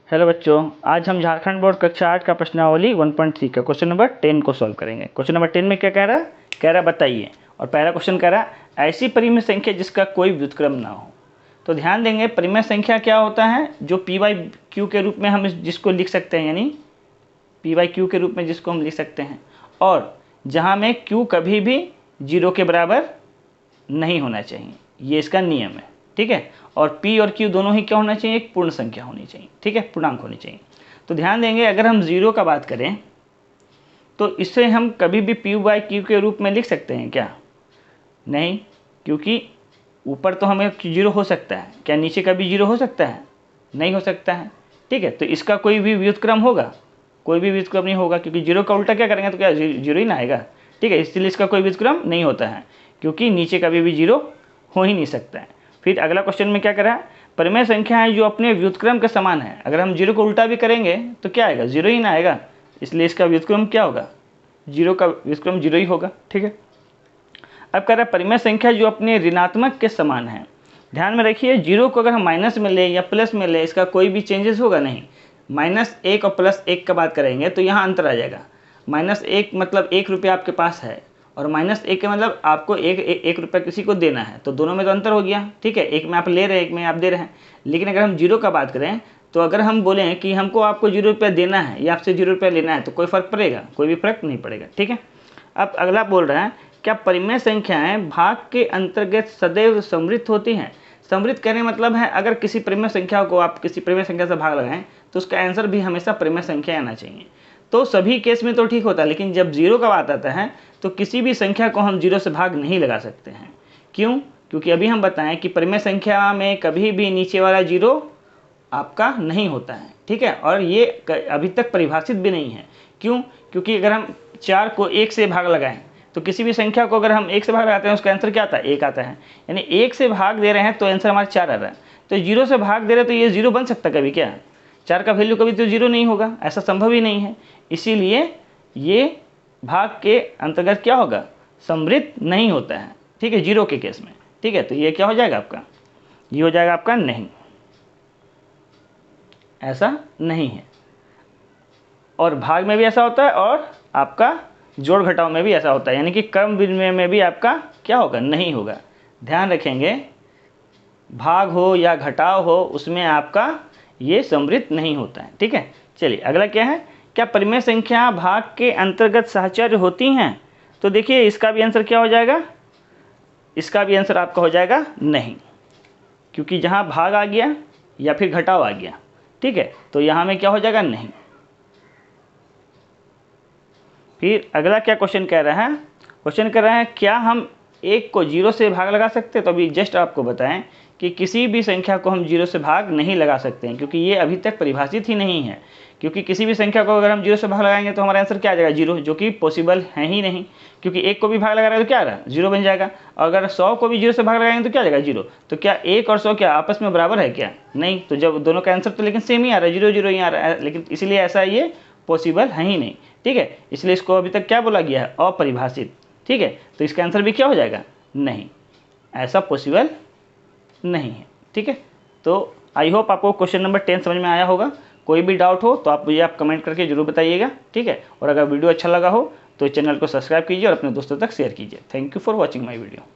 Hello बच्चों, आज हम झारखंड बोर्ड कक्षा 8 का प्रश्नावली 1.3 का क्वेश्चन नंबर 10 को सॉल्व करेंगे। क्वेश्चन नंबर 10 में क्या कह रहा बताइए। और पहला क्वेश्चन कह रहा ऐसी परिमेय संख्या जिसका कोई व्युत्क्रम ना हो। तो ध्यान देंगे, परिमेय संख्या क्या होता है, जो पी बाई क्यू के रूप में हम जिसको लिख सकते हैं, यानी पी बाई क्यू के रूप में जिसको हम लिख सकते हैं, और जहाँ में क्यू कभी भी 0 के बराबर नहीं होना चाहिए, ये इसका नियम है। ठीक है, और p और q दोनों ही क्या होना चाहिए, एक पूर्ण संख्या होनी चाहिए। ठीक है, पूर्णांक होनी चाहिए। तो ध्यान देंगे, अगर हम 0 का बात करें तो इसे हम कभी भी p बाई q के रूप में लिख सकते हैं क्या? नहीं, क्योंकि ऊपर तो हमें 0 हो सकता है, क्या नीचे कभी 0 हो सकता है? नहीं हो सकता है। ठीक है, तो इसका कोई भी व्युत्क्रम होगा? कोई भी व्युत्क्रम नहीं होगा, क्योंकि 0 का उल्टा क्या करेंगे तो क्या 0 ही ना आएगा। ठीक है, इसलिए इसका कोई व्युत्क्रम नहीं होता है, क्योंकि नीचे कभी भी 0 हो ही नहीं सकता है। फिर अगला क्वेश्चन में क्या करा, परिमेय संख्या है जो अपने व्युत्क्रम के समान है। अगर हम 0 को उल्टा भी करेंगे तो क्या आएगा, 0 ही ना आएगा, इसलिए इसका व्युत्क्रम क्या होगा, 0 का व्युत्क्रम 0 ही होगा। ठीक है, अब कह रहा है परिमेय संख्या जो अपने ऋणात्मक के समान है। ध्यान में रखिए, 0 को अगर हम माइनस में ले या प्लस में ले, इसका कोई भी चेंजेस होगा नहीं। -1 और +1 का बात करेंगे तो यहाँ अंतर आ जाएगा। -1 मतलब 1 रुपया आपके पास है, और -1 का मतलब आपको एक रुपया किसी को देना है, तो दोनों में तो अंतर हो गया। ठीक है, एक में आप ले रहे हैं, एक में आप दे रहे हैं। लेकिन अगर हम 0 का बात करें तो अगर हम बोलें कि हमको आपको 0 रुपया देना है या आपसे 0 रुपया लेना है, तो कोई फ़र्क पड़ेगा? कोई भी फ़र्क नहीं पड़ेगा। ठीक है, अब अगला बोल रहा है, क्या परिमेय संख्याएं भाग के अंतर्गत सदैव समृद्ध होती हैं? समृद्ध कहने मतलब है, अगर किसी परिमेय संख्या को आप किसी परिमेय संख्या से भाग लगाएं तो उसका आंसर भी हमेशा परिमेय संख्या आना चाहिए। तो सभी केस में तो ठीक होता है, लेकिन जब 0 का बात आता है तो किसी भी संख्या को हम 0 से भाग नहीं लगा सकते हैं। क्यों? क्योंकि अभी हम बताएं कि परिमेय संख्या में कभी भी नीचे वाला 0 आपका नहीं होता है। ठीक है, और ये अभी तक परिभाषित भी नहीं है। क्यों? क्योंकि अगर हम 4 को 1 से भाग लगाएं तो किसी भी संख्या को अगर हम 1 से भाग लगाते हैं उसका आंसर क्या आता है, 1 आता है। यानी 1 से भाग दे रहे हैं तो आंसर हमारा 4 आ रहा है। तो 0 से भाग दे रहे हैं तो ये 0 बन सकता कभी क्या? 4 का वैल्यू कभी तो 0 नहीं होगा, ऐसा संभव ही नहीं है। इसीलिए ये भाग के अंतर्गत क्या होगा, समृद्ध नहीं होता है। ठीक है, 0 के केस में। ठीक है, तो ये क्या हो जाएगा आपका, ये हो जाएगा आपका नहीं, ऐसा नहीं है। और भाग में भी ऐसा होता है और आपका जोड़ घटाव में भी ऐसा होता है, यानी कि क्रम विनिमय में भी आपका क्या होगा, नहीं होगा। ध्यान रखेंगे, भाग हो या घटाव हो उसमें आपका ये समृद्ध नहीं होता है। ठीक है, चलिए अगला क्या है, क्या परिमेय संख्या भाग के अंतर्गत सहचर्य होती हैं? तो देखिए इसका भी आंसर क्या हो जाएगा, इसका भी आंसर आपका हो जाएगा नहीं, क्योंकि जहाँ भाग आ गया या फिर घटाव आ गया, ठीक है, तो यहाँ में क्या हो जाएगा, नहीं। फिर अगला क्या क्वेश्चन कह रहा है, क्वेश्चन कह रहा है क्या हम 1 को 0 से भाग लगा सकते हैं? तो अभी जस्ट आपको बताएं कि किसी भी संख्या को हम 0 से भाग नहीं लगा सकते हैं, क्योंकि ये अभी तक परिभाषित ही नहीं है। क्योंकि किसी भी संख्या को अगर हम 0 से भाग लगाएंगे तो हमारा आंसर क्या आ जाएगा, 0, जो कि पॉसिबल है ही नहीं। क्योंकि 1 को भी भाग लगा रहा है तो क्या आ रहा है, 0 बन जाएगा। और अगर 100 को भी 0 से भाग लगाएंगे तो क्या आ जाएगा, 0। तो क्या 1 और 100 क्या आपस में बराबर है क्या? नहीं। तो जब दोनों का आंसर तो लेकिन सेम ही आ रहा है, 0 0 ही आ रहा है, लेकिन इसीलिए ऐसा ये पॉसिबल है ही नहीं। ठीक है, इसलिए इसको अभी तक क्या बोला गया है, अपरिभाषित। ठीक है, तो इसका आंसर भी क्या हो जाएगा, नहीं, ऐसा पॉसिबल नहीं है। ठीक है, तो आई होप आपको क्वेश्चन नंबर 10 समझ में आया होगा। कोई भी डाउट हो तो आप मुझे कमेंट करके जरूर बताइएगा। ठीक है, और अगर वीडियो अच्छा लगा हो तो चैनल को सब्सक्राइब कीजिए और अपने दोस्तों तक शेयर कीजिए। Thank you for watching my video.